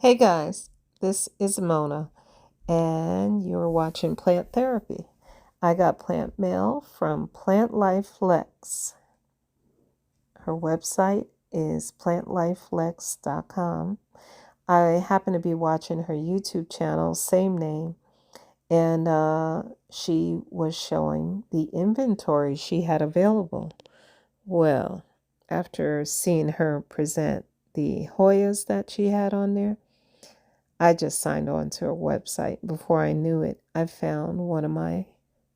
Hey guys, this is Mona, and you're watching Plant Therapy. I got plant mail from Plant Life Lex. Her website is plantlifelex.com. I happen to be watching her YouTube channel, same name, and she was showing the inventory she had available. Well, after seeing her present the Hoyas that she had on there, I just signed on to her website. Before I knew it, I found one of my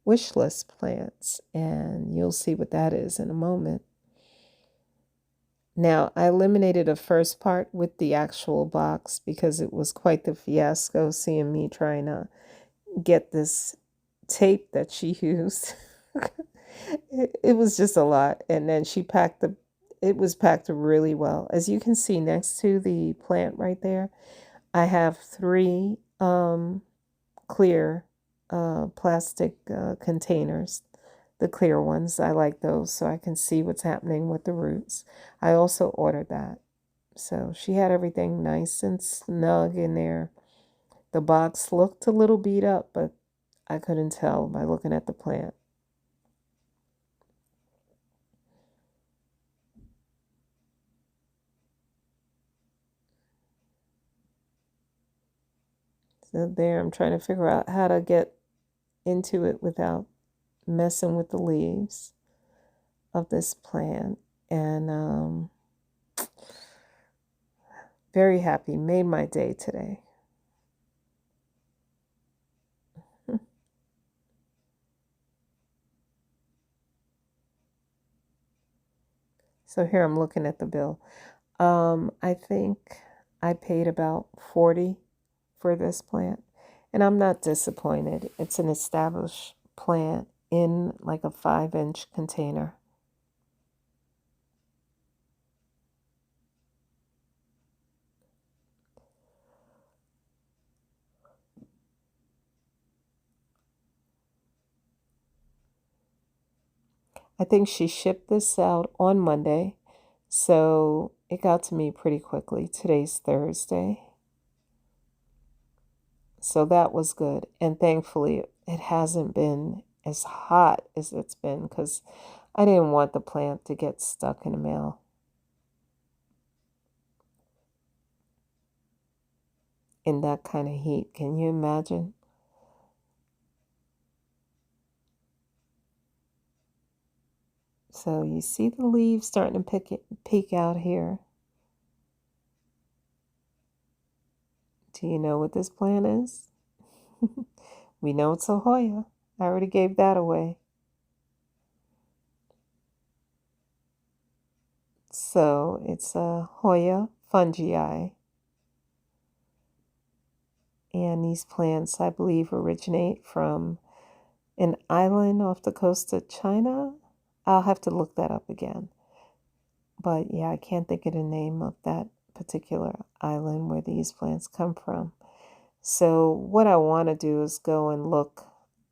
wish list plants, and you'll see what that is in a moment. Now, I eliminated the first part with the actual box because it was quite the fiasco seeing me trying to get this tape that she used. It was just a lot. And then it was packed really well. As you can see next to the plant right there, I have three clear plastic containers, the clear ones. I like those so I can see what's happening with the roots. I also ordered that. So she had everything nice and snug in there. The box looked a little beat up, but I couldn't tell by looking at the plant. So there, I'm trying to figure out how to get into it without messing with the leaves of this plant. And very happy. Made my day today. So here I'm looking at the bill. I think I paid about 40 for this plant, and I'm not disappointed. It's an established plant in like a 5-inch container. I think she shipped this out on Monday, so it got to me pretty quickly. Today's Thursday. So that was good. And thankfully, it hasn't been as hot as it's been because I didn't want the plant to get stuck in the mail. In that kind of heat. Can you imagine? So you see the leaves starting to peek out here. Do you know what this plant is? We know it's a hoya. I already gave that away. So it's a hoya fungii. And these plants, I believe, originate from an island off the coast of China. I'll have to look that up again. But yeah, I can't think of the name of that particular island where these plants come from. So what I want to do is go and look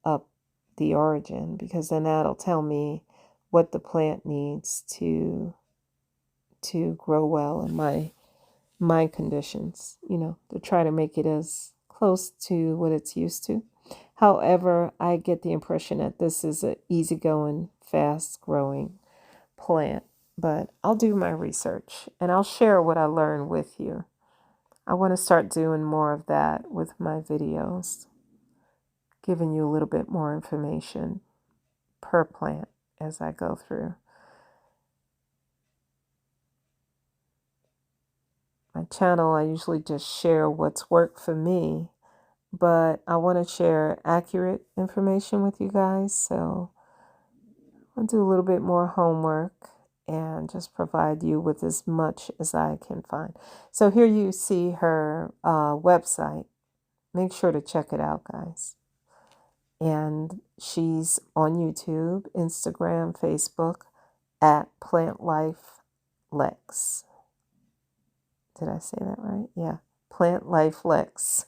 up the origin because then that'll tell me what the plant needs to grow well in my conditions, to try to make it as close to what it's used to. However, I get the impression that this is an easygoing, fast-growing plant, but I'll do my research and I'll share what I learned with you. I want to start doing more of that with my videos, giving you a little bit more information per plant as I go through. My channel, I usually just share what's worked for me, but I want to share accurate information with you guys, so I'll do a little bit more homework and just provide you with as much as I can find. So here you see her website. Make sure to check it out, guys. And she's on YouTube, Instagram, Facebook at Plant Life Lex. Did I say that right? Yeah, Plant Life Lex.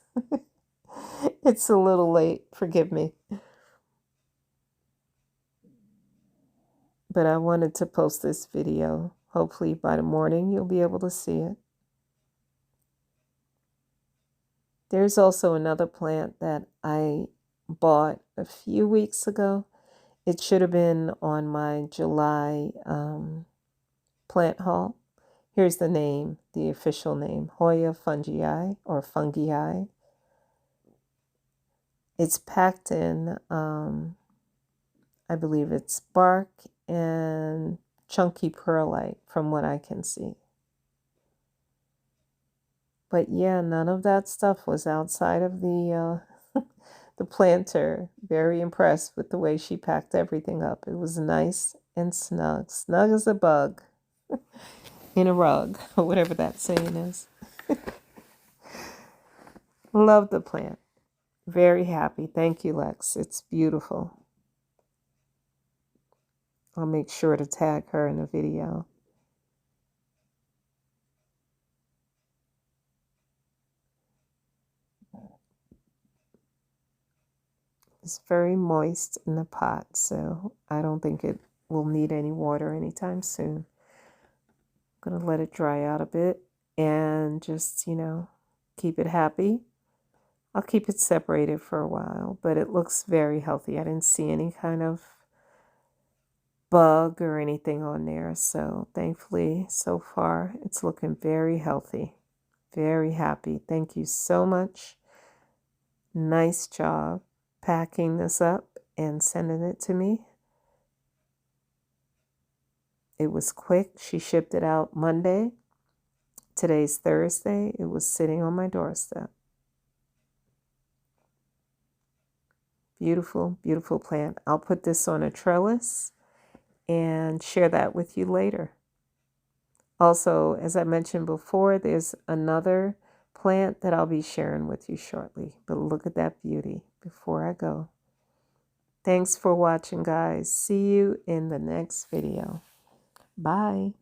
It's a little late, forgive me. But I wanted to post this video. Hopefully by the morning you'll be able to see it. There's also another plant that I bought a few weeks ago. It should have been on my July plant haul. Here's the name, the official name, Hoya fungii or fungii. It's packed in, I believe it's bark and chunky perlite from what I can see. But yeah, none of that stuff was outside of the planter. Very impressed with the way she packed everything up. It was nice and snug. Snug as a bug in a rug, or whatever that saying is. Love the plant. Very happy. Thank you, Lex. It's beautiful. I'll make sure to tag her in the video. It's very moist in the pot, so I don't think it will need any water anytime soon. I'm going to let it dry out a bit and just, keep it happy. I'll keep it separated for a while, but it looks very healthy. I didn't see any kind of bug or anything on there, so thankfully, so far, it's looking very healthy. Very happy. Thank you so much. Nice job packing this up and sending it to me. It was quick. She shipped it out Monday. Today's Thursday. It was sitting on my doorstep. Beautiful, beautiful plant. I'll put this on a trellis and share that with you later. Also, as I mentioned before, there's another plant that I'll be sharing with you shortly. But look at that beauty before I go. Thanks for watching, guys. See you in the next video. Bye.